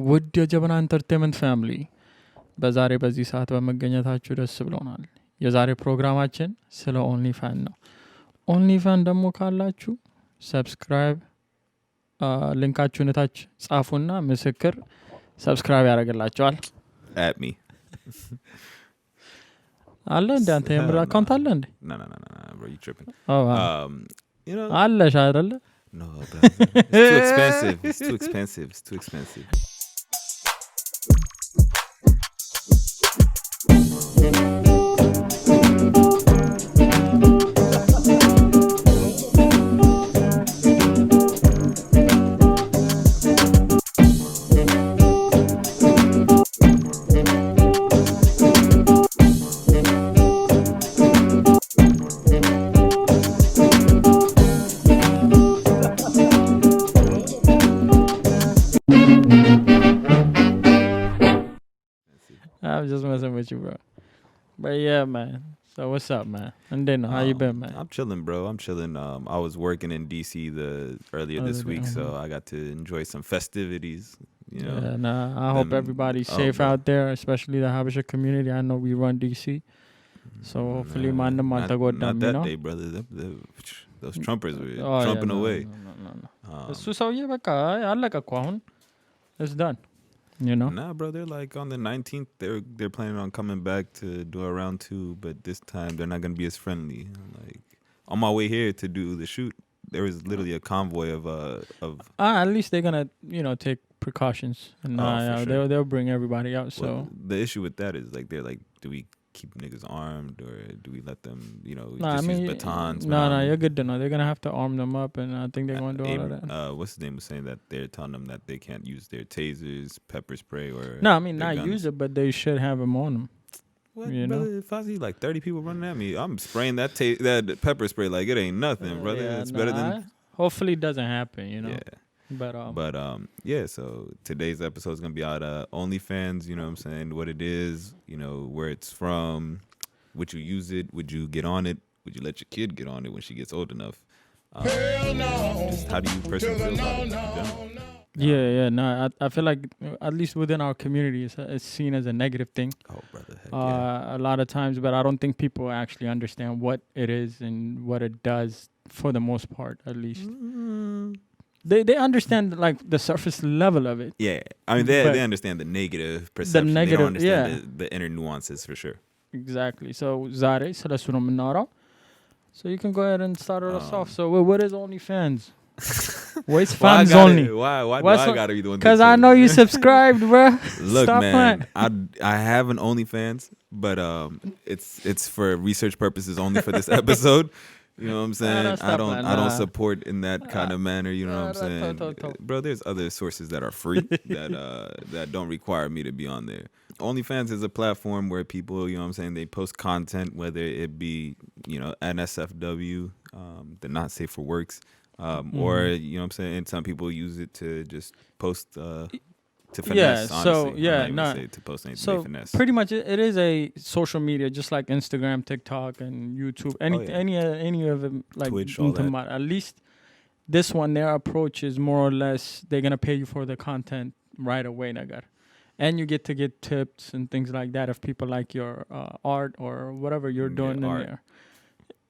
ውድ የጀበና ኢንተርቴንመንት ፋሚሊ በዛሬ በዚህ ሰዓት በመገኘታችሁ ደስ ብሎናል። የዛሬ ፕሮግራማችን ስለ ኦንሊ ፋን ነው። ኦንሊ ፋን ደግሞ ካላችሁ ሰብስክራይብ ሊንካችሁን ታች ጻፉና ምስክር ሰብስክራይብ ያደርግላችኋል። at me. አለ እንደ አንተ የምር አካውንት አለ እንዴ? No, bro, you tripping. You know, አለሽ አይደለ? no, bro. It's too expensive. It's too expensive. I'm just messing with you, bro. But yeah, man. So what's up, man? And then how you been, man? I'm chilling, bro. I'm chilling. I was working in DC earlier this week, so I got to enjoy some festivities. You know, Yeah, nah, I hope everybody's safe bro. out there, especially the Habesha community. I know we run DC. So hopefully man the not you that know? day, brother. Those Trumpers were Oh, yeah, trumping no, away. no. እሱ ሰውዬ በቃ አለቀ እኮ አሁን it's done. You know? Nah, bro. They're like on the 19th. They're planning on coming back to do a round 2, but this time they're not gonna be as friendly. Like on my way here to do the shoot, there was literally a convoy of At least they're gonna take precautions and for sure. they'll bring everybody out. So Well, the issue with that is like they're like, do we keep niggas armed or do we let them, use batons? No, you're good to know. They're gonna have to arm them up, and I think they're gonna do all of that. What's his name was saying that they're telling them that they can't use their tasers, pepper spray, or No, I mean their not guns. use it, but they should have them on them. What, you know? brother? If I see like 30 people running at me, I'm spraying that pepper spray like it ain't nothing, brother. Yeah, It's better than hopefully it doesn't happen, yeah. But Yeah, so today's episode is gonna be out OnlyFans, you know what I'm saying, what it is, where it's from, would you use it, would you get on it, would you let your kid get on it when she gets old enough? Just how do you personally feel about it in general? no, I feel like at least within our community it's seen as a negative thing. Oh, brother, heck yeah. A lot of times, but I don't think people actually understand what it is and what it does for the most part, at least. They understand like the surface level of it. Yeah, I mean they understand the negative perception. They don't understand the inner nuances for sure. Exactly. So ዛሬ ስለሱ ነው የምናወራው. So you can go ahead and start us off. So what is OnlyFans? What's fans only? Why do I gotta be the one? Because I know you subscribed, bro. Look, Stop man, playing. I have an OnlyFans, but it's for research purposes only for this episode. You know what I'm saying? I don't support in that kind of manner. You know what I'm saying, bro? There's other sources that are free that don't require me to be on there. OnlyFans is a platform where people, you know what I'm saying, they post content, whether it be NSFW, the not safe for works, or you know what I'm saying. Some people use it to just post. To finesse, honestly. To post anything so they finesse. Pretty much it is a social media, just like Instagram, TikTok, and YouTube. Any of them, like Twitch, all that. At least this one, their approach is more or less they're gonna pay you for the content right away, nagar, and you get to get tips and things like that if people like your art or whatever you're doing in art. there.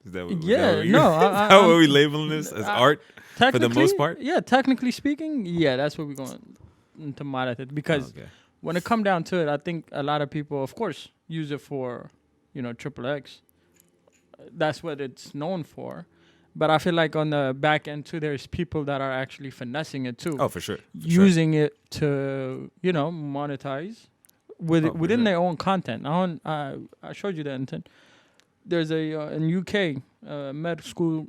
Is that what, how are we labeling this as art for the most part? Yeah, technically speaking, yeah, that's what we're going to marathon because when it come down to it, I think a lot of people, of course, use it for triple X. That's what it's known for. But I feel like on the back end too, there's people that are actually finessing it too. Oh, for sure. Using it to monetize within their own content. I showed you the intent. There's a in UK med school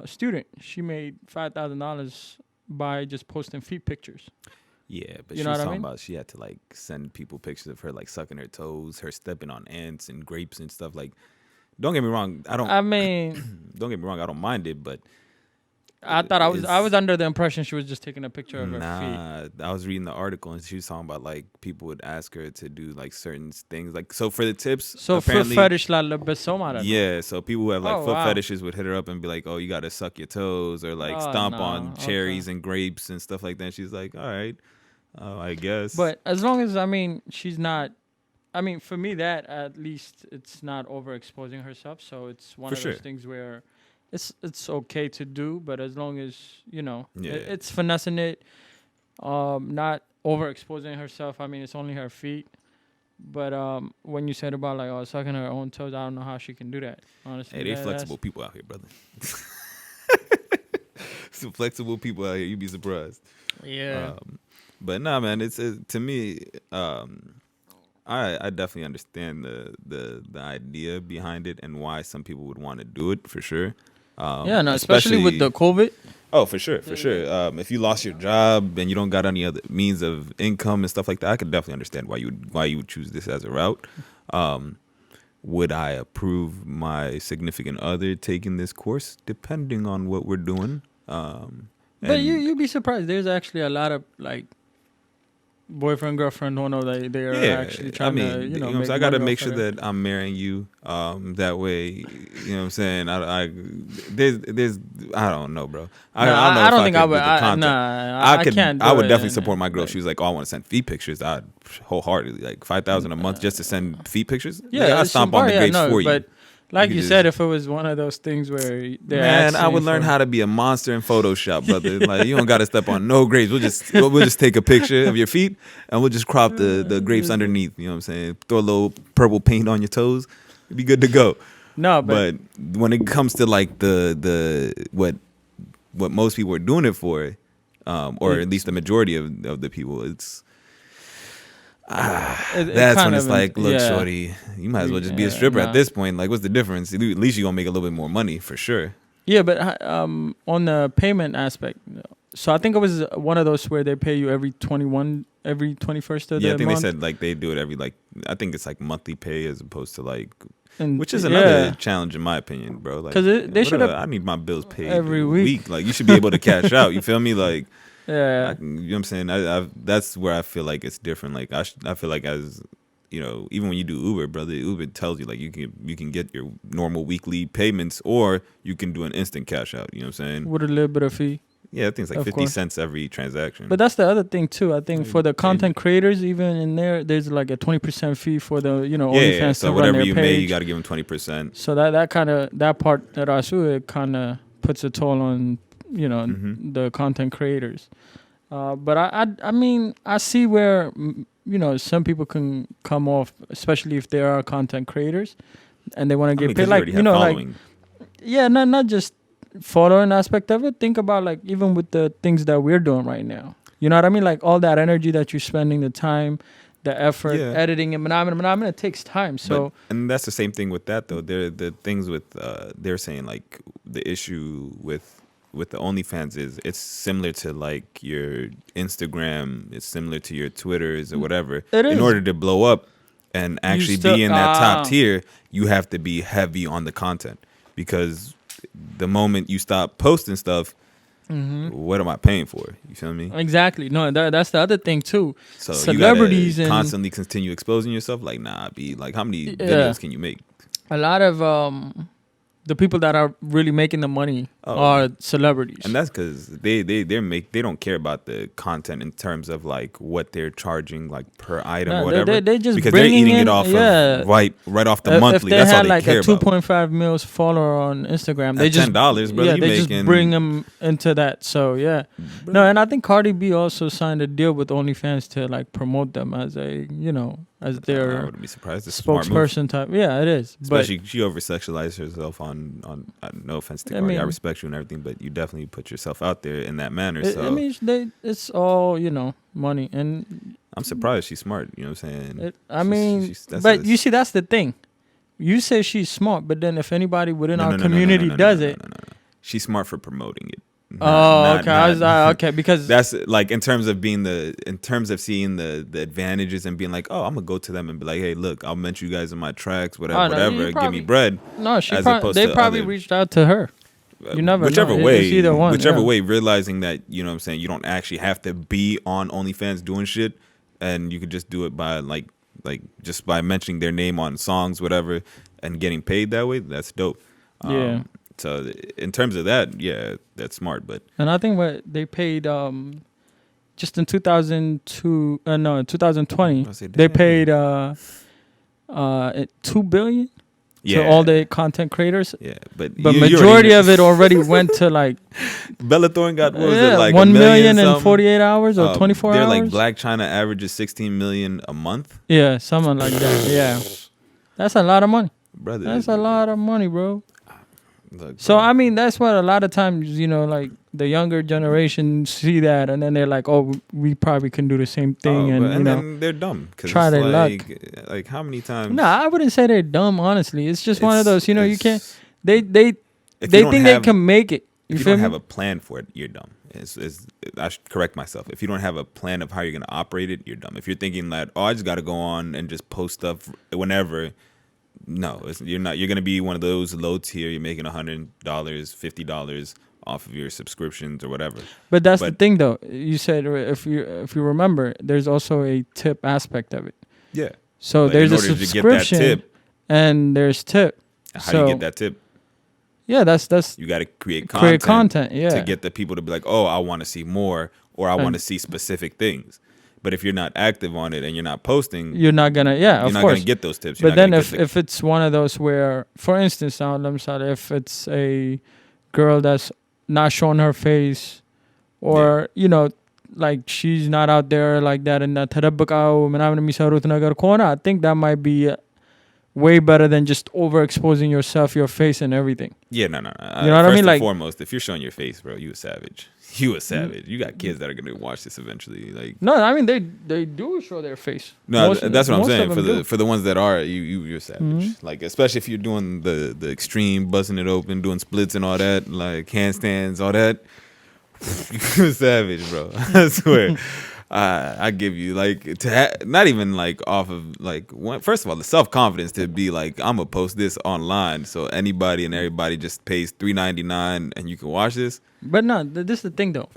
student. She made $5,000 by just posting feet pictures. Yeah, but she was talking about she had to like send people pictures of her like sucking her toes, her stepping on ants and grapes and stuff. Like, don't get me wrong, don't get me wrong, I don't mind it, but I thought I was under the impression she was just taking a picture of her feet. I was reading the article and she was talking about like people would ask her to do like certain things, like so for the tips. So foot fetish yeah, so people who have like foot fetishes would hit her up and be like, "Oh, you gotta suck your toes or like stomp on cherries and grapes and stuff like that." And she's like, "All right." Oh, I guess. But as long as, I mean, she's not, I mean, for me, that at least it's not overexposing herself. So it's one of those things where it's okay to do, but as long as, you know, it's finessing it, not overexposing herself. I mean, it's only her feet. But when you said about like, sucking her own toes, I don't know how she can do that. Honestly, hey, they flexible people out here, brother. Some flexible people out here. You'd be surprised. Yeah. But nah, man. It's to me. I definitely understand the idea behind it and why some people would want to do it for sure. Especially with the COVID. Oh, for sure. If you lost your job and you don't got any other means of income and stuff like that, I could definitely understand why you would choose this as a route. Would I approve my significant other taking this course? Depending on what we're doing. But you'd be surprised. There's actually a lot of like boyfriend, girlfriend don't know that they are actually trying to, you know, so I got to make sure that I'm marrying you. That way, you know what I'm saying? There's I don't know, bro. I don't think I would. I can't. I would definitely support my girl. She was like, "Oh, I want to send feet pictures." I'd wholeheartedly like $5,000 a month just to send feet pictures. Yeah, I'd stomp on the grapes for you. But like you said, if it was one of those things where I would learn how to be a monster in Photoshop, brother. Like you don't got to step on no grapes. We'll just take a picture of your feet and we'll just crop the grapes underneath. You know what I'm saying? Throw a little purple paint on your toes. You'd be good to go. No, but when it comes to like the what most people are doing it for, or at least the majority of the people, it's. That's when it's like, look, shorty, you might as well just be a stripper at this point. Like, what's the difference? At least you're gonna make a little bit more money for sure. Yeah, but on the payment aspect, so I think it was one of those where they pay you every 21st of the month. Yeah, I think they said like they do it every I think it's like monthly pay as opposed to like, which is another challenge in my opinion, bro. Like, because they should have. I need my bills paid every week. Like, you should be able to cash out. You feel me? Like. Yeah, you know what I'm saying? That's where I feel like it's different. Like I feel like, as you know, even when you do Uber, brother, Uber tells you like you can get your normal weekly payments, or you can do an instant cash out. You know what I'm saying? With a little bit of fee. Yeah, I think it's like 50 cents every transaction. But that's the other thing too. I think for the content creators, even in there's like a 20% fee for the OnlyFans. So whatever you make, you got to give them 20%. So that part that I saw, it kind of puts a toll on the content creators. But I mean, I see where some people can come off, especially if they are content creators and they want to get paid, like not just following aspect of it. Think about like even with the things that we're doing right now, you know what I mean? Like all that energy that you're spending, the time, the effort, editing and it takes time. So and that's the same thing with that though. The things with they're saying like the issue with the OnlyFans is it's similar to like your Instagram, it's similar to your Twitters or whatever. In order to blow up and actually be in that top tier, you have to be heavy on the content, because the moment you stop posting stuff, what am I paying for? You feel me? Exactly. No, that's the other thing too. So celebrities, you gotta constantly continue exposing yourself. Like, be like, how many videos can you make? A lot of the people that are really making the money are celebrities, and that's because they don't care about the content in terms of like what they're charging like per item or whatever. They just because they're eating it off of right off the monthly. That's all they care about. If they had like a 2.5 million follower on Instagram, they just $10, brother. They just bring them into that. So no, and I think Cardi B also signed a deal with OnlyFans to like promote them as a as their I wouldn't be surprised. spokesperson type. Yeah, it is. Especially she over sexualized herself on no offense to Cardi. I respect you and everything, but you definitely put yourself out there in that manner. I mean, it's all money, and I'm surprised she's smart. You know what I'm saying? But you see, that's the thing. You say she's smart, but then if anybody within our community does it, she's smart for promoting it. Okay, because that's like in terms of seeing the advantages and being like, oh, I'm gonna go to them and be like, hey, look, I'll mention you guys in my tracks, whatever, give me bread. No, they probably reached out to her. You never whichever know. way, it's either one, whichever way, realizing that you know what I'm saying, you don't actually have to be on OnlyFans doing shit, and you could just do it by like just by mentioning their name on songs, whatever, and getting paid that way. That's dope. So in terms of that, yeah, that's smart. But and I think what they paid just in 2020, they paid $2 billion to all the content creators. Yeah, but majority of it already went to like Bella Thorne got like 1 million in 48 hours or 24 hours. Like Black China averages 16 million a month. Yeah, something like that. Yeah, that's a lot of money, brother. That's a lot of money, bro. Look, so I mean, that's what a lot of times, you know, like the younger generation see that, and then they're like, "Oh, we probably can do the same thing," and then they're dumb. Try their luck. Like how many times? No, I wouldn't say they're dumb. Honestly, it's just one of those. You know, you can't. They think they can make it. If you don't have a plan for it, you're dumb. I should correct myself. If you don't have a plan of how you're gonna operate it, you're dumb. If you're thinking that, I just got to go on and just post stuff whenever. No, you're not. You're gonna be one of those low tier. You're making $100, $50 off of your subscriptions or whatever. But that's the thing, though. You said if you remember, there's also a tip aspect of it. Yeah. So like there's a subscription, tip, and there's tip. How do you get that tip? Yeah, that's you got to create content. Yeah. To get the people to be like, oh, I want to see more, or I want to see specific things. But if you're not active on it and you're not posting, you're not gonna. Yeah, you're not gonna get those tips. But then if it's one of those where, for instance, if it's a girl that's not showing her face, or you know, like she's not out there like that, and I think that might be way better than just overexposing yourself, your face, and everything. Yeah, no. You know what I mean? Like, foremost, if you're showing your face, bro, you a savage. You a savage. You got kids that are gonna watch this eventually. Like, no, I mean they do show their face. No, that's what I'm saying. For the ones that are, you're savage. Mm-hmm. Like, especially if you're doing the extreme, busting it open, doing splits and all that, like handstands, all that. You're a savage, bro. I swear. I give you like not even like off of like first of all the self-confidence to be like I'm gonna post this online so anybody and everybody just pays $3.99 and you can watch this. But no, this is the thing though.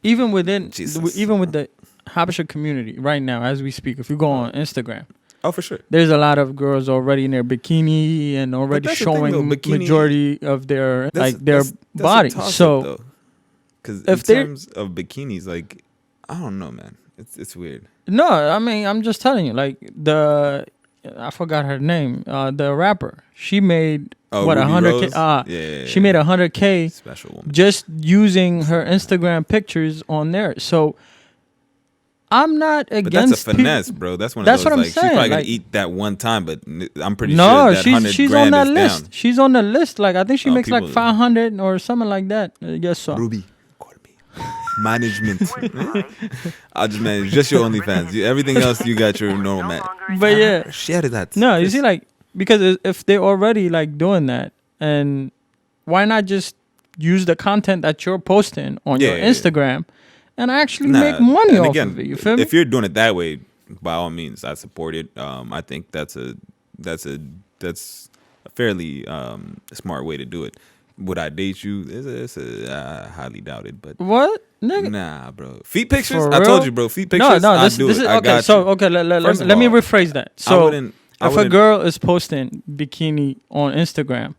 Even with the Habesha community right now as we speak, if you go on Instagram, for sure, there's a lot of girls already in their bikini and already showing majority of their body. So because in terms of bikinis, like. I don't know, man. It's weird. No, I mean, I'm just telling you. Like I forgot her name. The rapper. She made what $100K. She made $100K. Special woman. Just using her Instagram pictures on there. So I'm not against. But that's a finesse, bro. That's one of those. That's what I'm saying. She's probably gonna eat that one time, but I'm pretty sure that she's on that list. Down. She's on the list. Like I think she makes like 500 or something like that. Yes, so. Ruby. Management. I'll just manage just your OnlyFans. Everything else you got your normal man. But yeah, share that. No, you see, like because if they're already like doing that, and why not just use the content that you're posting on your Instagram and actually make money off of it? You feel me? If you're doing it that way, by all means, I support it. I think that's a fairly smart way to do it. Would I date you? I highly doubt it. But what? Nigga? Nah, bro. Feet pictures? I told you, bro. Feet pictures. No. This is okay. So okay, let me rephrase that. So if a girl is posting bikini on Instagram,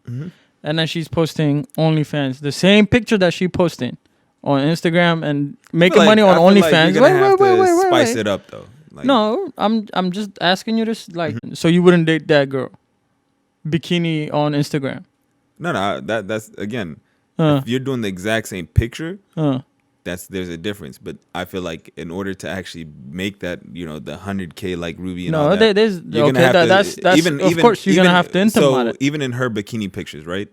and then she's posting OnlyFans, the same picture that she posting on Instagram and making money on OnlyFans. Wait. Spice it up though. Like, no, I'm just asking you this. Like, so you wouldn't date that girl? Bikini on Instagram. No, that's again. If you're doing the exact same picture, there's a difference. But I feel like in order to actually make that, you know, the $100K like Ruby and all that, you're gonna have to. Of course, you're gonna have to implement it. Even in her bikini pictures, right?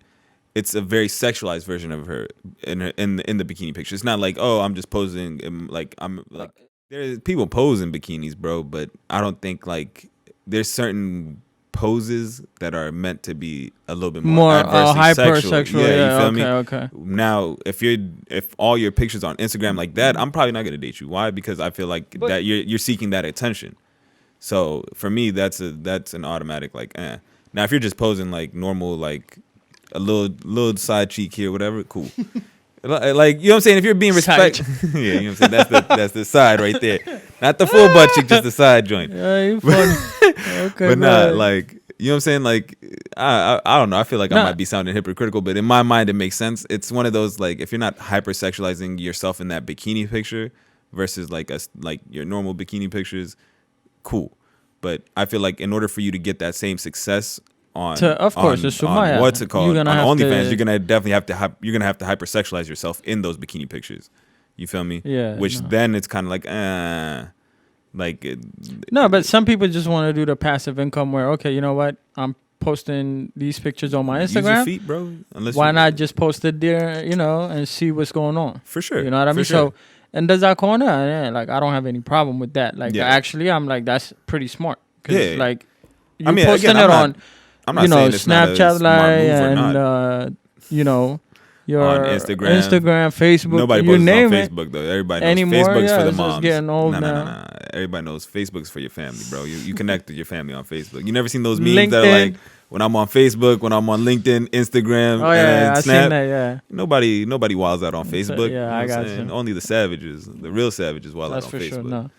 It's a very sexualized version of her in the bikini picture. It's not like, oh, I'm just posing like I'm like. There's people pose in bikinis, bro, but I don't think like there's certain poses that are meant to be a little bit more hypersexual. Yeah, you feel me? Okay. Now, if all your pictures on Instagram like that, I'm probably not gonna date you. Why? Because I feel like that you're seeking that attention. So for me, that's an automatic like. Now, if you're just posing like normal, like a little side cheek here, whatever, cool. Like, you know what I'm saying? If you're being respectful, yeah, you know what I'm saying? That's the side right there. Not the full butt cheek, just the side joint. Yeah, you funny. Okay, but not like, you know what I'm saying? Like, I don't know. I feel like I might be sounding hypocritical, but in my mind, it makes sense. It's one of those, like, if you're not hypersexualizing yourself in that bikini picture, versus like your normal bikini pictures, cool. But I feel like in order for you to get that same success on what's it called, on OnlyFans, you're gonna definitely have to hypersexualize yourself in those bikini pictures. You feel me? Yeah. Which then it's kind of like no, but some people just want to do the passive income where, okay, you know what, I'm posting these pictures on my Instagram. Use your feet, bro. Why not just post it there, you know, and see what's going on? For sure. You know what I mean? Sure. So, and does that corner? Yeah, like, I don't have any problem with that. Like, actually, I'm like, that's pretty smart. Cause, like, you posting it on, you know, Snapchat and, you know, your on Instagram, Facebook, nobody you posts name on it. Facebook though. Everybody knows anymore, Facebook's for the moms. It's getting old now. Nah. Everybody knows Facebook's for your family, bro. You connect with your family on Facebook. You never seen those memes LinkedIn. that are like, when I'm on Facebook, when I'm on LinkedIn, Instagram, and I Snap. seen that, yeah. Nobody wilds out on Facebook. Yeah, I got you. Only the savages, the real savages, wild out on Facebook. Sure, no.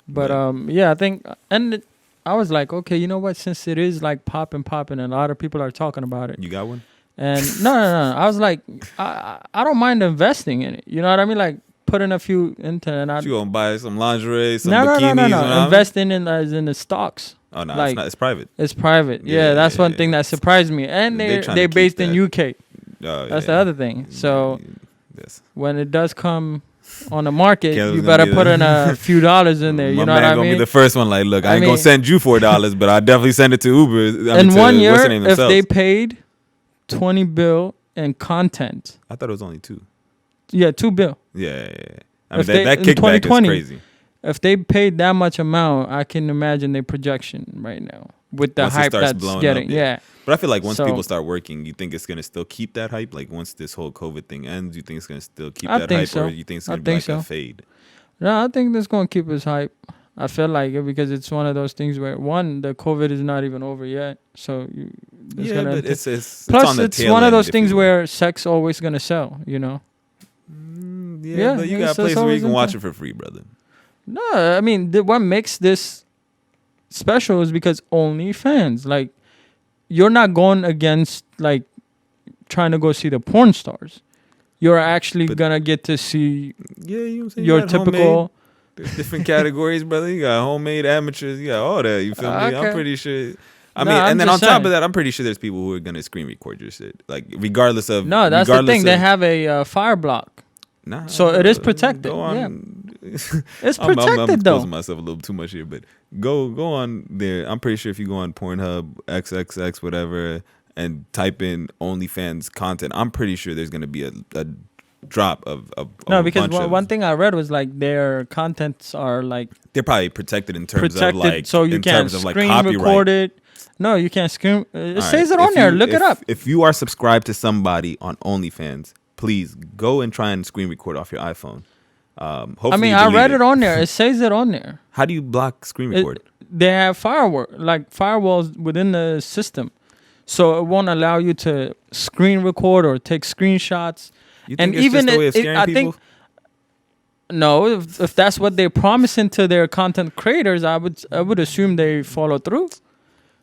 But I think, and I was like, okay, you know what? Since it is like popping, and a lot of people are talking about it. You got one? And no. I was like, I don't mind investing in it. You know what I mean? Like putting a few into it. You gonna buy some lingerie, some bikinis? No. Investing in the stocks. Oh no, like, it's private. It's private. Yeah, that's one thing that surprised me. And they're based in UK. That's the other thing. So when it does come on the market, you better put in a few dollars in there. You know what I mean? Gonna be the first one. Like, look, I ain't gonna send you $4, but I definitely send it to Uber. In 1 year, if they paid $20 billion in content, I thought it was only $2. Yeah, $2 billion. Yeah. I mean, that kickback is crazy. If they paid that much amount, I can imagine their projection right now with the hype that's getting. Yeah. But I feel like once people start working, you think it's going to still keep that hype? Like once this whole COVID thing ends, you think it's going to still keep that hype? Or you think it's going to be like a fade? No, I think it's going to keep its hype. I feel like it because it's one of those things where, one, the COVID is not even over yet. So but it's plus, on the it's one of those things where sex always going to sell, you know? Yeah, but you got a place where you can watch it for free, brother. No, I mean, what makes this special is because OnlyFans. Like, you're not going against, like, trying to go see the porn stars. You're actually going to get to see your typical... There's different categories, brother. You got homemade, amateurs. You got all that. You feel me? I'm pretty sure... I mean, and then on top of that, I'm pretty sure there's people who are going to screen record your shit. Like, regardless of... No, that's the thing. They have a fire block. Nah, so it is protected. It's protected, I'm though. Exposing myself a little too much here, but go on there. I'm pretty sure if you go on Pornhub, XXX, whatever, and type in OnlyFans content, I'm pretty sure there's going to be a drop of because one thing I read was like their contents are like they're probably protected in terms of like so you can't screen record it. No, you can't screen. It says it on there. Look it up. If you are subscribed to somebody on OnlyFans, please go and try and screen record off your iPhone. Hopefully, I mean, I read it on there. It says it on there. How do you block screen record? They have firewalls within the system, so it won't allow you to screen record or take screenshots. You think it's just a way of scaring people? No, if that's what they're promising to their content creators, I would assume they follow through.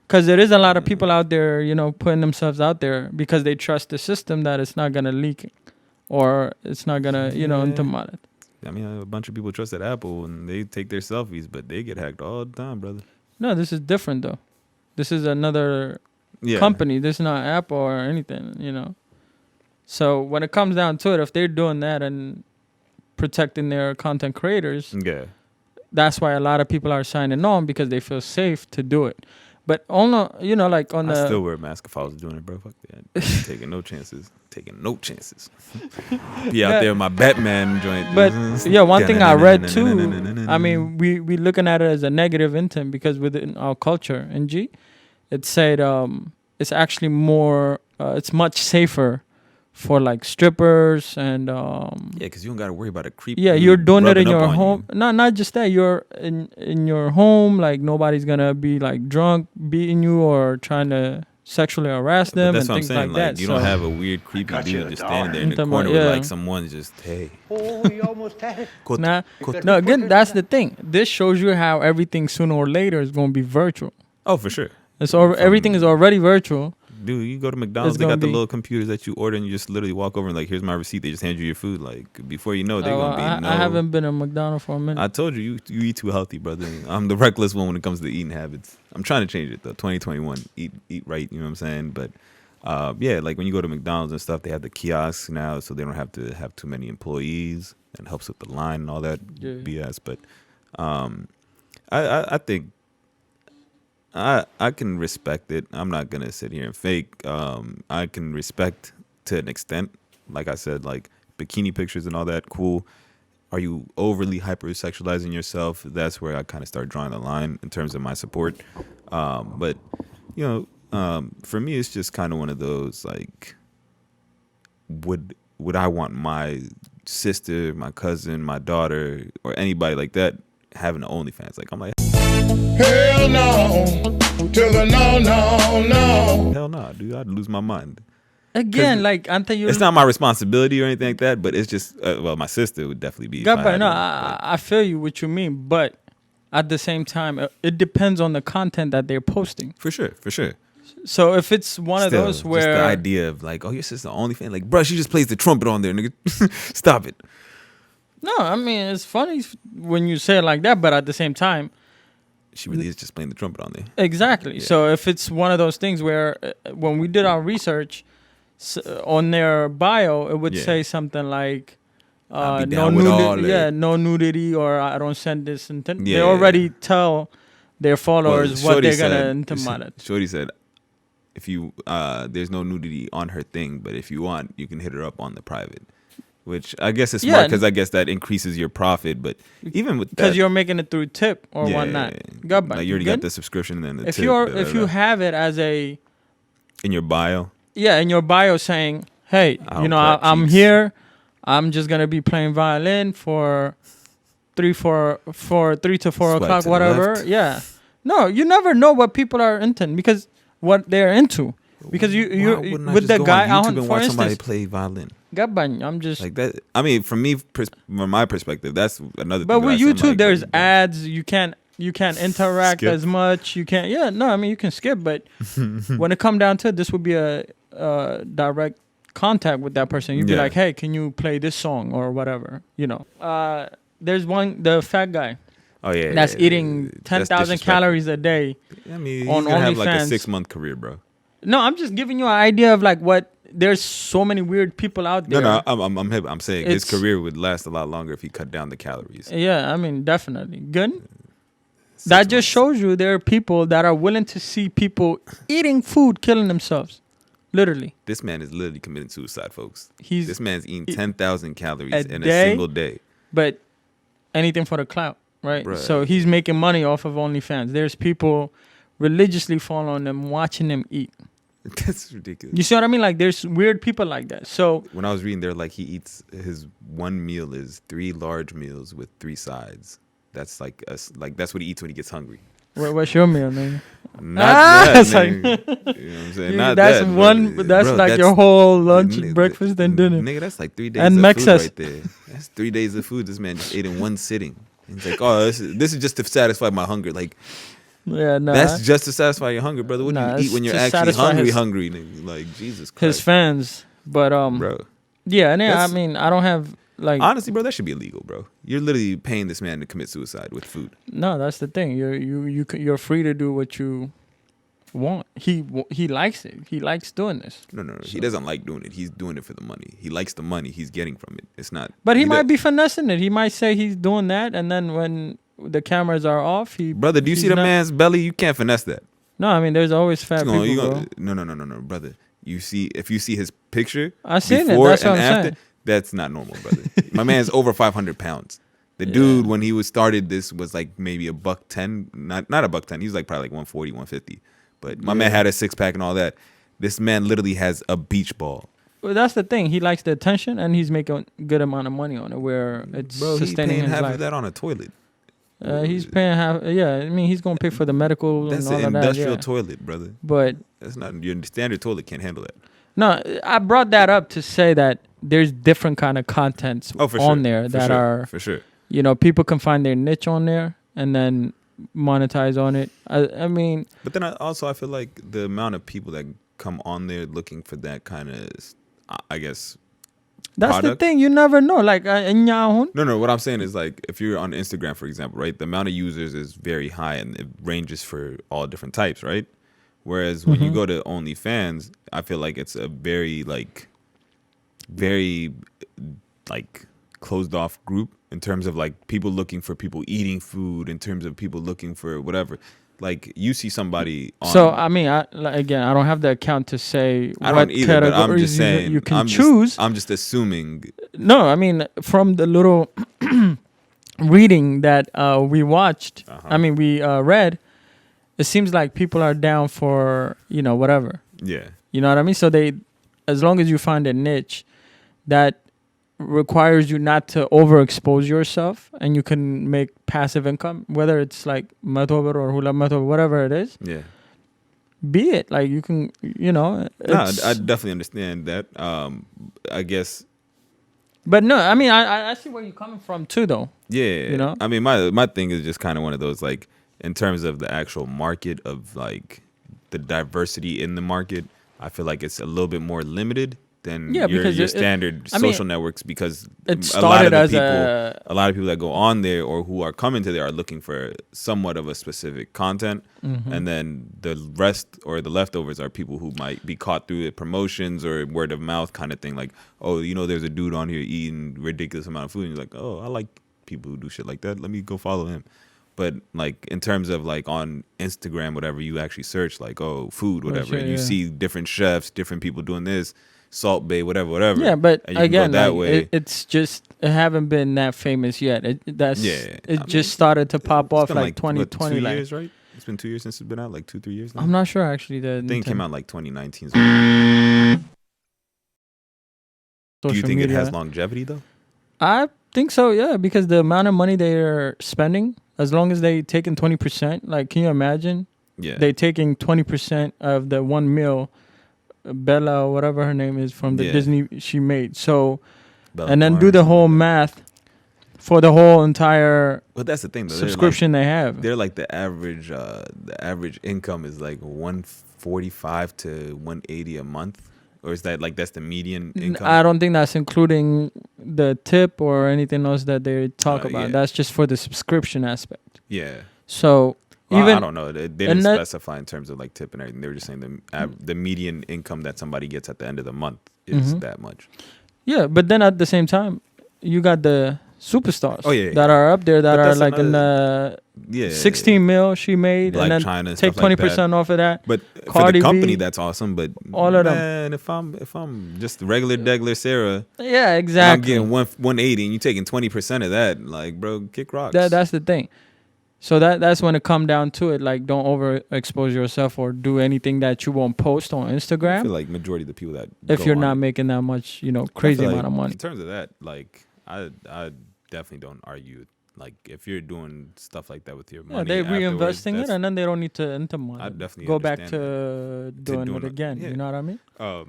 Because there is a lot of people out there, you know, putting themselves out there because they trust the system that it's not gonna leak, or it's not gonna, you know, intermod it. I mean, a bunch of people trusted Apple and they take their selfies, but they get hacked all the time, brother. No, this is different though. This is another company. This is not Apple or anything, you know. So when it comes down to it, if they're doing that and protecting their content creators, that's why a lot of people are signing on because they feel safe to do it. But you know, like I still wear a mask if I was doing it, bro. Fuck that. Taking no chances. Be out there with my Batman joint. But one thing I read too, I mean, we looking at it as a negative intent because within our culture, it said it's actually more, it's much safer for like strippers and because you don't gotta worry about a creep. Yeah, you're doing it in your home. Not just that. You're in your home. Like nobody's gonna be like drunk beating you or trying to sexually harass them and things like that. You don't have a weird creepy dude just standing there in the corner with like someone just we almost had it. No, again, that's the thing. This shows you how everything sooner or later is gonna be virtual. Oh, for sure. Everything is already virtual. dude, you go to McDonald's, they got the little computers that you order, and you just literally walk over and like, here's my receipt. They just hand you your food. Like before you know, they're gonna be. I haven't been to McDonald's for a minute. I told you eat too healthy, brother. I'm the reckless one when it comes to eating habits. I'm trying to change it though. 2021, eat right. You know what I'm saying? But yeah, like when you go to McDonald's and stuff, they have the kiosks now, so they don't have to have too many employees, and helps with the line and all that BS. But I think. I can respect it. I'm not gonna sit here and fake. I can respect to an extent. Like I said, like bikini pictures and all that, cool. Are you overly hypersexualizing yourself? That's where I kind of start drawing the line in terms of my support. But you know, for me, it's just kind of one of those like, would I want my sister, my cousin, my daughter, or anybody like that having an OnlyFans? Like I'm like. Hell no, to the no. Hell no, dude, I'd lose my mind. Again, like, it's not my responsibility or anything like that, but it's just, well, my sister would definitely be. I feel you what you mean, but at the same time, it depends on the content that they're posting. For sure. So if it's one of those where just the idea of like, oh, your sister OnlyFans, like, bro, she just plays the trumpet on there, nigga. Stop it. No, I mean it's funny when you say it like that, but at the same time. She really is just playing the trumpet on there. Exactly. Yeah. So if it's one of those things where when we did our research on their bio, it would say something like no nudity, or I don't send this intent. They already tell their followers what they're gonna intimate. Shorty said, if you there's no nudity on her thing, but if you want, you can hit her up on the private. Which I guess is smart because I guess that increases your profit. But even with that, because you're making it through tip or whatnot, like you already got the subscription and then the if tip. If you have it as a in your bio, in your bio saying, hey, I'm here, I'm just gonna be playing violin for 3 to 4 o'clock, whatever. Yeah, no, you never know what people are into because what they're into. Because you with the guy on YouTube and watch somebody play violin. I'm just like that. I mean, from my perspective, that's another. But with YouTube, there's ads. You can't interact as much. You can't. Yeah, no. I mean, you can skip, but when it come down to it, this would be a direct contact with that person. You'd be like, hey, can you play this song or whatever? You know. There's the fat guy. Oh yeah. That's eating 10,000 calories a day. I mean, he's gonna have like a 6-month career, bro. No, I'm just giving you an idea of like what. There's so many weird people out there. No, I'm saying his career would last a lot longer if he cut down the calories. Yeah, I mean, definitely. Good. That just shows you there are people that are willing to see people eating food, killing themselves. Literally. This man is literally committing suicide, folks. This man's eating 10,000 calories in a single day. But anything for the clout, right? Bruh. So he's making money off of OnlyFans. There's people religiously following them, watching them eat. That's ridiculous. You see what I mean? Like, there's weird people like that. So when I was reading there, like he eats his one meal is 3 large meals with 3 sides. That's like that's what he eats when he gets hungry. What's your meal, man? Not that, nigga. You know what I'm saying? Not that's that. One. Bro, that's your whole lunch, breakfast, and dinner. Nigga, that's like 3 days and of food right there. That's 3 days of food. This man just ate in one sitting. And he's like, oh, this is just to satisfy my hunger. Like. Yeah, no. That's just to satisfy your hunger, brother. What do you eat when you're actually hungry, nigga? Like, Jesus Christ. His fans. But, bro. Yeah, and I mean, I don't have, like... Honestly, bro, that should be illegal, bro. You're literally paying this man to commit suicide with food. No, that's the thing. You're free to do what you want. He likes it. He likes doing this. No. So. He doesn't like doing it. He's doing it for the money. He likes the money he's getting from it. It's not... But he might be finessing it. He might say he's doing that, and then when... the cameras are off. Brother, do you see the man's belly? You can't finesse that. No, I mean there's always fat people. No, brother. If you see his picture, I seen it. That's what I'm saying. That's not normal, brother. My man's over 500 pounds. The dude when he started this was like maybe $110, not $110. He was like probably like 140, 150. But my man had a 6-pack and all that. This man literally has a beach ball. Well, that's the thing. He likes the attention and he's making a good amount of money on it. Where it's sustaining his life. He's paying half of that on a toilet. He's paying half. Yeah, I mean he's gonna pay for the medical. That's and all an of industrial that, toilet, brother. But that's not your standard toilet. Can't handle that. No, I brought that up to say that there's different kind of contents on there that are for sure. You know, people can find their niche on there and then monetize on it. I mean, but then I feel like the amount of people that come on there looking for that kind of, I guess. That's product. The thing. You never know. Like, no. What I'm saying is, like, if you're on Instagram, for example, right, the amount of users is very high and it ranges for all different types, right? Whereas when you go to OnlyFans, I feel like it's a very closed off group in terms of like people looking for people eating food, in terms of people looking for whatever. Like you see somebody on, so I mean, I don't have the account to say I what don't either, but I'm just saying you can choose. I'm just assuming. No, I mean, from the little reading that we watched, we read, it seems like people are down for, whatever. Yeah. You know what I mean? So as long as you find a niche that requires you not to overexpose yourself and you can make passive income, whether it's like matober or hula matober, whatever it is. Yeah. Be it. Like you can, No, I definitely understand that. I guess. But no, I mean, I see where you're coming from too, though. Yeah. I mean, my thing is just kind of one of those, like, in terms of the actual market of like the diversity in the market, I feel like it's a little bit more limited than your standard social networks, because a lot of people that go on there or who are coming to there are looking for somewhat of a specific content, and then the rest or the leftovers are people who might be caught through the promotions or word of mouth kind of thing. Like, oh, there's a dude on here eating ridiculous amount of food, and you're like, oh, I like people who do shit like that. Let me go follow him. But like in terms of like on Instagram, whatever, you actually search like, oh, food, whatever, and you see different chefs, different people doing this. Salt Bay, whatever. Yeah, but again, that way. It's just it haven't been that famous yet. It just started to pop off like 2020. 2 years, right? It's been 2 years since it's been out, like 2-3 years now. I'm not sure actually. The thing came out like 2019. Do you think it has longevity though? I think so, yeah, because the amount of money they're spending, as long as they taking 20%, like can you imagine? Yeah, they taking 20% of the 1 mil. Bella, whatever her name is, from the Disney she made. So, Bella and then Barnes, do the whole math for the whole entire. But that's the thing, though. Subscription they have. They're like the average income is like $145 to $180 a month, or is that like that's the median income? I don't think that's including the tip or anything else that they talk about. Yeah. That's just for the subscription aspect. Yeah. So. Well, I don't know. They didn't specify in terms of like tip and everything. They were just saying the median income that somebody gets at the end of the month is that much. Yeah, but then at the same time, you got the superstars that are up there that are like in the 16 mil she made, Black and then China, take 20% off of that. But Cardi for the company, B, that's awesome. But all of them. Man, if I'm just regular Degler Sarah, yeah, exactly. I'm getting 180 and you taking 20% of that, like, bro, kick rocks. That's the thing. So that's when it come down to it. Like, don't overexpose yourself or do anything that you won't post on Instagram. I feel like majority of the people that if you're not making that much, crazy amount of money. In terms of that, like, I definitely don't argue. Like, if you're doing stuff like that with your money, they're reinvesting it, and then they don't need to money. I definitely go back to doing it again. Yeah. You know what I mean? I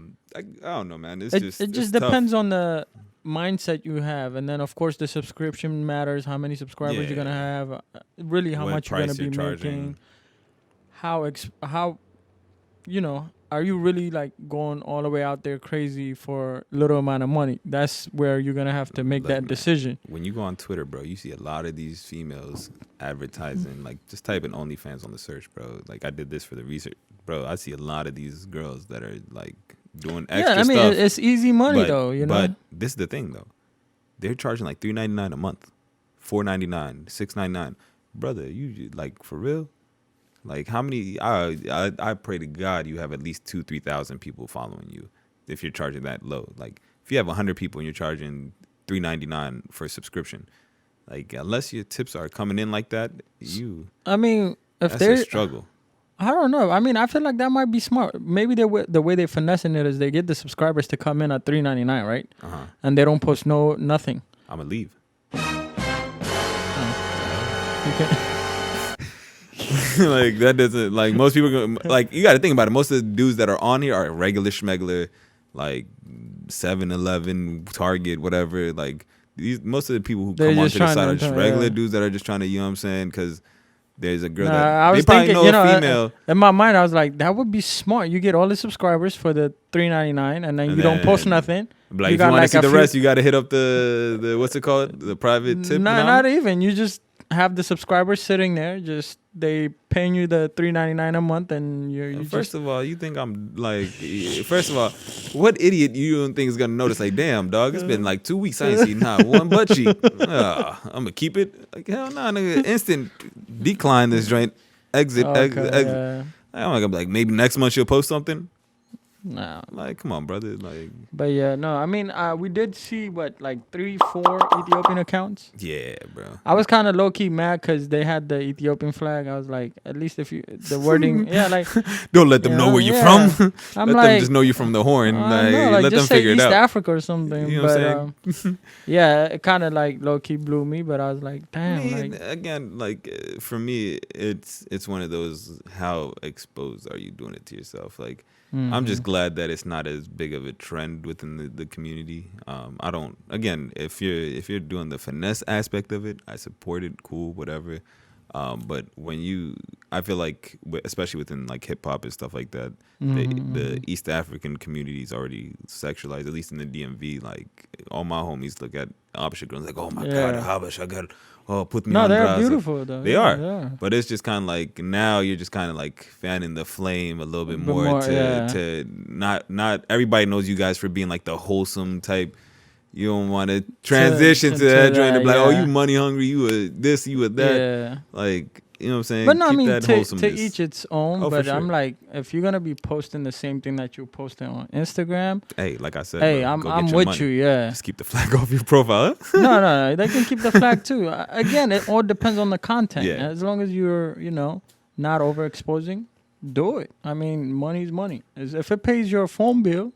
don't know, man. It just depends on the mindset you have, and then of course the subscription matters. How many subscribers you're gonna have, really how much you're gonna be making, how are you really like going all the way out there crazy for little amount of money? That's where you're gonna have to make that decision. When you go on Twitter, bro, you see a lot of these females advertising. Like, just type in OnlyFans on the search, bro. Like, I did this for the research, bro. I see a lot of these girls that are like doing extra stuff. Yeah, I mean, it's easy money though, But this is the thing though. They're charging like $3.99 a month, $4.99, $6.99. Brother, you like for real? Like, how many? I pray to God you have at least 2,000-3,000 people following you if you're charging that low. Like, if you have 100 people and you're charging $3.99 for a subscription, like, unless your tips are coming in like that, that's a struggle. I don't know. I mean, I feel like that might be smart. Maybe the way they're finessing it is they get the subscribers to come in at $3.99, right? And they don't post nothing. I'm gonna leave. Okay. Like, that doesn't, like, most people like, you got to think about it. Most of the dudes that are on here are regular schmegler, like 7-Eleven, Target, whatever. Like, most of the people who come onto the side are just regular dudes that are just trying to, you know what I'm saying? Because There's a girl Nah, that I was they probably thinking, know a female. in my mind, I was like, that would be smart. You get all the subscribers for the $3.99, and then you don't post nothing. Like, if you want to see the rest, you got to hit up the what's it called? The private tip. Not even. You just have the subscribers sitting there. Just they paying you the $3.99 a month, and you First of all, you think I'm like? First of all, what idiot you don't think is gonna notice? Like, damn, dog, it's been like 2 weeks. I ain't seen not one butt cheek. I'm gonna keep it. Like, hell no, nigga. Instant decline this joint. Exit. Exit. Yeah. I'm gonna be like, maybe next month you'll post something. Nah. Like, come on, brother. Like, but yeah, no. I mean, we did see like 3-4 Ethiopian accounts. Yeah, bro. I was kind of low key mad because they had the Ethiopian flag. I was like, at least if you the wording, yeah, like don't let them know where you're from. I'm let like, them just know you're from the Horn. Like let just them figure say it East out. Africa or something. You know what I'm but yeah, it kind of like low key blew me. But I was like, damn. I mean, like, again, like for me, it's one of those. How exposed are you doing it to yourself? Like. Mm-hmm. I'm just glad that it's not as big of a trend within the community. I don't. Again, if you're doing the finesse aspect of it, I support it. Cool, whatever. But when I feel like, especially within like hip hop and stuff like that, the East African community is already sexualized. At least in the DMV, like all my homies look at Habesha girls like, oh my god, Habesha girl. Oh, put me on. No, they're bras. beautiful though. They are. But it's just kind of like now you're just kind of like fanning the flame a little bit more to not everybody knows you guys for being like the wholesome type. You don't want to transition to that joint and be like, oh, you money hungry, you a this, you a that. Yeah. Like, you know what I'm saying? But no, I Keep mean, that to each its own. Oh, but sure. I'm like, if you're gonna be posting the same thing that you're posting on Instagram, hey, like I said, hey, bro, I'm with money. you, yeah. Just keep the flag off your profile. No, they can keep the flag too. Again, it all depends on the content. Yeah. As long as you're, not overexposing, do it. I mean, money's money. If it pays your phone bill,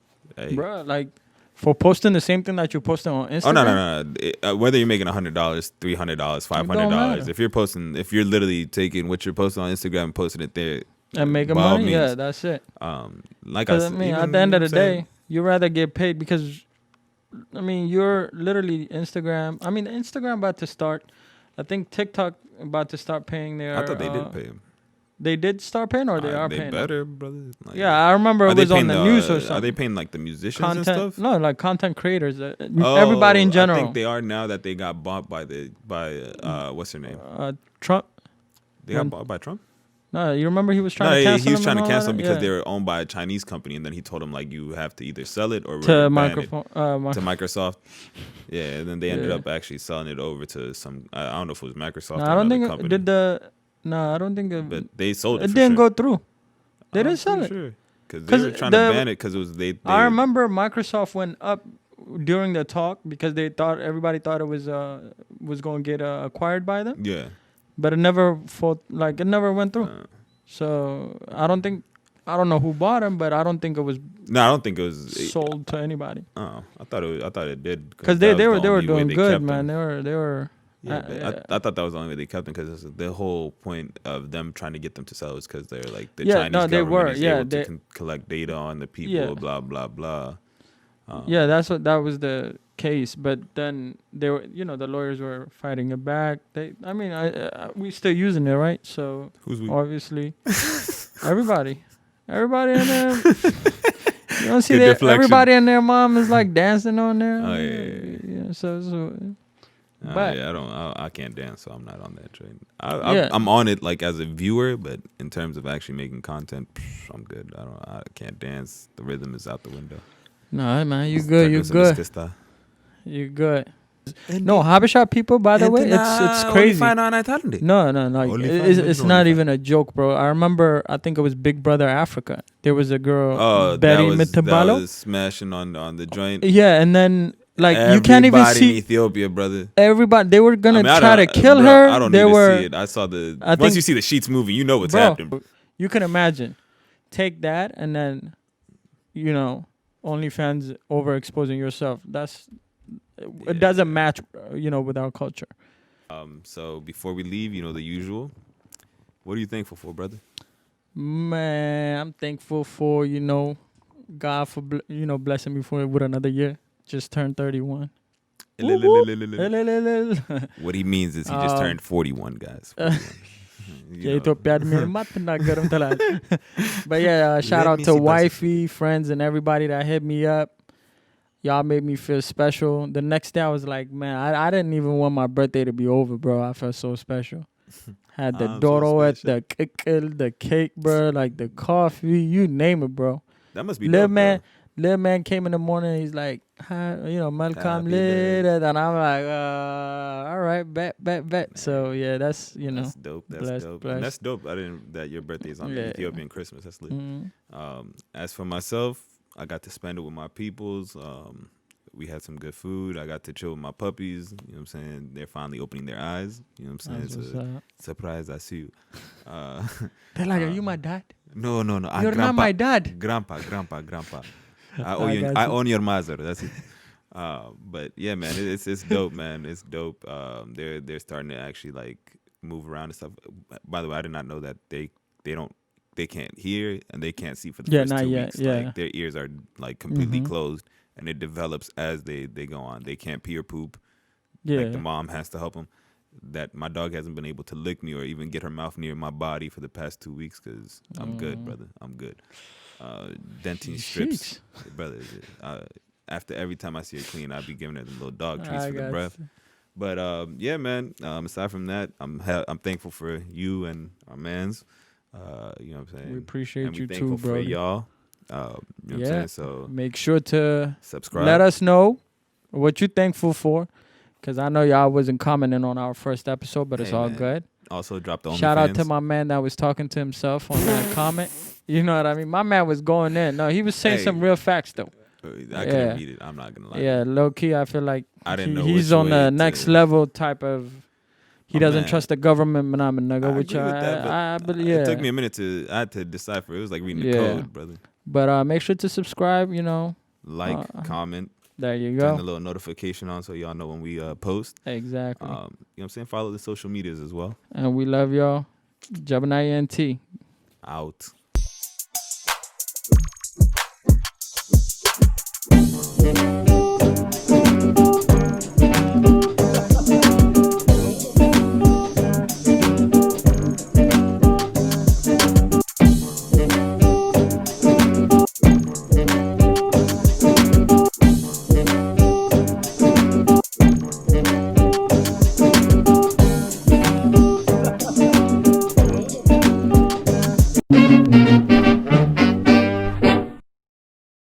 bro, like. For posting the same thing that you're posting on Instagram? Oh, no. Whether you're making $100, $300, $500, if you're literally taking what you're posting on Instagram and posting it there. And making money? Yeah, that's it. Like I said, I mean, at the end of the day, you'd rather get paid because, I mean, you're literally Instagram. I mean, Instagram about to start. I think TikTok about to start paying their. I thought they did pay him. They did start paying, or they are paying? They better, brother. Like, yeah, I remember it was on the news or something. Are they paying like the musicians and stuff? No, like content creators. Everybody in general. I think they are now that they got bought by what's her name? Trump. They got bought by Trump? No, you remember he was trying to cancel. He was trying to cancel because they were owned by a Chinese company, and then he told them like you have to either sell it or to to Microsoft. Yeah, and then they ended up actually selling it over to some. I don't know if it was Microsoft. No, I don't think it did No, I don't think it. But they sold it. It didn't go through. They didn't sell it. Because they were trying to ban it because it was they. I remember Microsoft went up during the talk because everybody thought it was going to get acquired by them. Yeah. But it never went through. So I don't know who bought them, but I don't think it was. No, I don't think it was sold to anybody. Oh, I thought it did. Because they were doing good, man. They were. Yeah, I thought that was the only way they kept them because the whole point of them trying to get them to sell is because they're like the Chinese government is able to collect data on the people, blah blah blah. Yeah, that was the case, but then they were, the lawyers were fighting it back. We still using it, right? So who's we? Obviously, everybody in there. You don't see that everybody and their mom is like dancing on there. Oh yeah. So. But I can't dance, so I'm not on that train. I'm on it like as a viewer, but in terms of actually making content, I'm good. I can't dance. The rhythm is out the window. No, man, you good. You good. No, Habesha people, by the way, it's crazy. No, like it's not even a joke, bro. I remember, I think it was Big Brother Africa. There was a girl, Betty Mitabalo. That was smashing on the joint. Yeah, and then. Like you can't even see in Ethiopia, brother. Everybody, they were gonna try to kill her. I don't need to see it. I saw once you see the sheets moving, you know what's happening. Bro. You can imagine. Take that and then, OnlyFans overexposing yourself. It doesn't match, with our culture. So before we leave, the usual. What are you thankful for, brother? Man, I'm thankful for God for blessing me with another year. Just turned 31. What he means is he just turned 41, guys. 41. የኢትዮጵያ እድሜንማ አትናገርም ትላለህ. But yeah, shout out to wifey, friends, and everybody that hit me up. Y'all made me feel special. The next day I was like, man, I didn't even want my birthday to be over, bro. I felt so special. Had the doro at the kikil, the cake, bro, like the coffee, you name it, bro. That must be dope, Little man came in the morning. He's like, hi, you know, Malcolm lit, and I'm like, all right, bet. So yeah, that's that's dope. That's dope. And that's dope. I didn't that your birthday is on Ethiopian Christmas. That's lit. As for myself, I got to spend it with my peoples. We had some good food. I got to chill with my puppies. You know what I'm saying? They're finally opening their eyes. You know what I'm saying? It's a surprise. I see you. They're like, are you my dad? No. You're not my dad. Grandpa. I own your mother. That's it. But yeah, man, it's dope, man. It's dope. They're starting to actually like move around and stuff. By the way, I did not know that they can't hear and they can't see for the first 2 weeks. Yeah. Like their ears are like completely closed, and it develops as they go on. They can't pee or poop. Yeah. Like the mom has to help them. That my dog hasn't been able to lick me or even get her mouth near my body for the past 2 weeks because I'm good, brother. I'm good. Dentine strips, brother. After every time I see her clean, I'll be giving her the little dog treats for the breath. But yeah, man. Aside from that, I'm thankful for you and our mans. You know what I'm saying? We appreciate and you too, too, bro. For y'all. You know what I'm saying? So make sure to subscribe. Let us know what you're thankful for, because I know y'all wasn't commenting on our first episode, but it's all good. Also, drop the OnlyFans. Shout out to my man that was talking to himself on that comment. You know what I mean? My man was going in. No, he was saying some real facts though. I couldn't read it. I'm not gonna lie. Yeah, low key, I feel like I didn't know he's on the next level type of. He doesn't trust the government, man. I'm a nigga. Which it took me a minute I had to decipher. It was like reading the code, brother. But make sure to subscribe. You know, like, comment. There you go. Turn the little notification on so y'all know when we post. Exactly. You know what I'm saying? Follow the social medias as well. And we love y'all. Jabnai NT. Out.